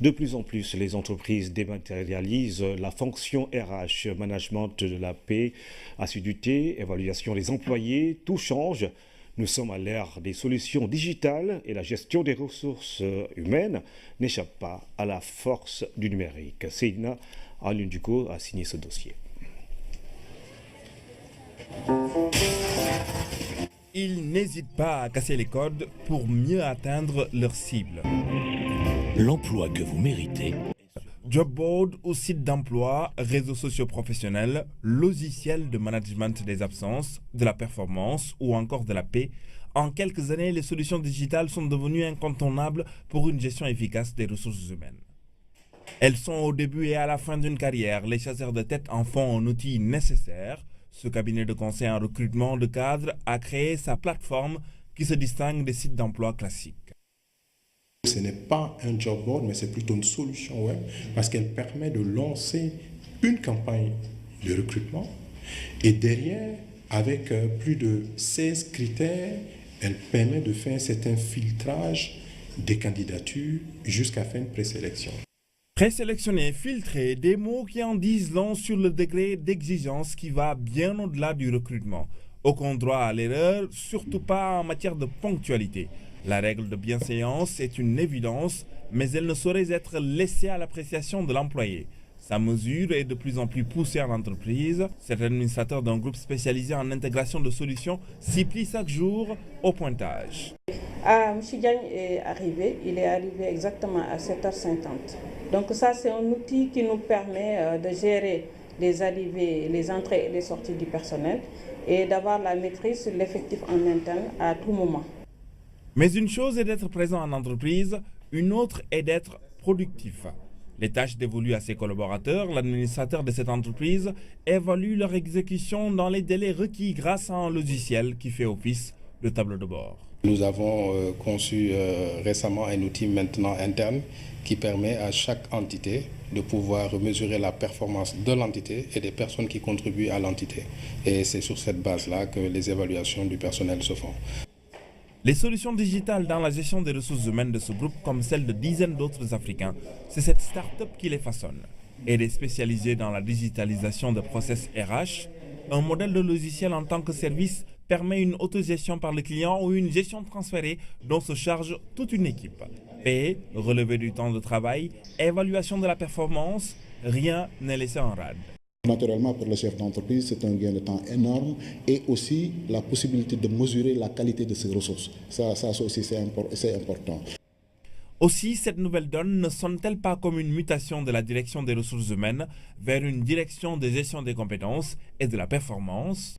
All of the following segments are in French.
De plus en plus, les entreprises dématérialisent la fonction RH, management de la paie, assiduité, évaluation des employés, tout change. Nous sommes à l'ère des solutions digitales et la gestion des ressources humaines n'échappe pas à la force du numérique. Seydina Alunduko a signé ce dossier. Ils n'hésitent pas à casser les codes pour mieux atteindre leur cible. L'emploi que vous méritez. Job board ou site d'emploi, réseaux sociaux professionnels, logiciels de management des absences, de la performance ou encore de la paix. En quelques années, les solutions digitales sont devenues incontournables pour une gestion efficace des ressources humaines. Elles sont au début et à la fin d'une carrière. Les chasseurs de tête en font un outil nécessaire. Ce cabinet de conseil en recrutement de cadres a créé sa plateforme qui se distingue des sites d'emploi classiques. Ce n'est pas un job board, mais c'est plutôt une solution web parce qu'elle permet de lancer une campagne de recrutement et derrière, avec plus de 16 critères, elle permet de faire un certain filtrage des candidatures jusqu'à faire une présélection. Présélectionner, filtrer, des mots qui en disent long sur le degré d'exigence qui va bien au-delà du recrutement. Aucun droit à l'erreur, surtout pas en matière de ponctualité. La règle de bienséance est une évidence, mais elle ne saurait être laissée à l'appréciation de l'employé. Sa mesure est de plus en plus poussée en entreprise. Cet administrateur d'un groupe spécialisé en intégration de solutions s'y plie chaque jour au pointage. M. Diagne est arrivé, il est arrivé exactement à 7h50. Donc ça, c'est un outil qui nous permet de gérer les arrivées, les entrées et les sorties du personnel et d'avoir la maîtrise sur l'effectif en interne à tout moment. Mais une chose est d'être présent en entreprise, une autre est d'être productif. Les tâches dévolues à ses collaborateurs, l'administrateur de cette entreprise évalue leur exécution dans les délais requis grâce à un logiciel qui fait office de tableau de bord. Nous avons conçu récemment un outil maintenant interne qui permet à chaque entité de pouvoir mesurer la performance de l'entité et des personnes qui contribuent à l'entité. Et c'est sur cette base-là que les évaluations du personnel se font. Les solutions digitales dans la gestion des ressources humaines de ce groupe, comme celle de dizaines d'autres Africains, c'est cette start-up qui les façonne. Elle est spécialisée dans la digitalisation des process RH. Un modèle de logiciel en tant que service permet une autogestion par le client ou une gestion transférée dont se charge toute une équipe. Paie, relevé du temps de travail, évaluation de la performance, rien n'est laissé en rade. Naturellement, pour le chef d'entreprise, c'est un gain de temps énorme et aussi la possibilité de mesurer la qualité de ses ressources. Ça aussi, c'est important. Aussi, cette nouvelle donne ne sonne-t-elle pas comme une mutation de la direction des ressources humaines vers une direction de gestion des compétences et de la performance?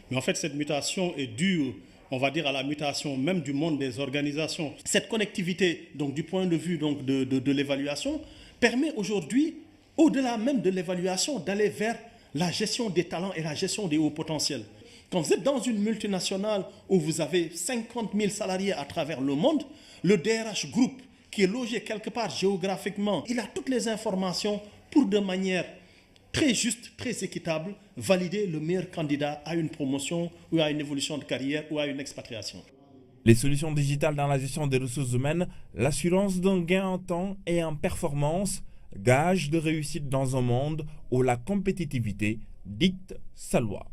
Mais en fait, cette mutation est due, on va dire, à la mutation même du monde des organisations. Cette connectivité, donc du point de vue donc, de l'évaluation, permet aujourd'hui, au-delà même de l'évaluation, d'aller vers la gestion des talents et la gestion des hauts potentiels. Quand vous êtes dans une multinationale où vous avez 50 000 salariés à travers le monde, le DRH Group, qui est logé quelque part géographiquement, il a toutes les informations pour de manière très juste, très équitable, valider le meilleur candidat à une promotion ou à une évolution de carrière ou à une expatriation. Les solutions digitales dans la gestion des ressources humaines, l'assurance d'un gain en temps et en performance, gage de réussite dans un monde où la compétitivité dicte sa loi.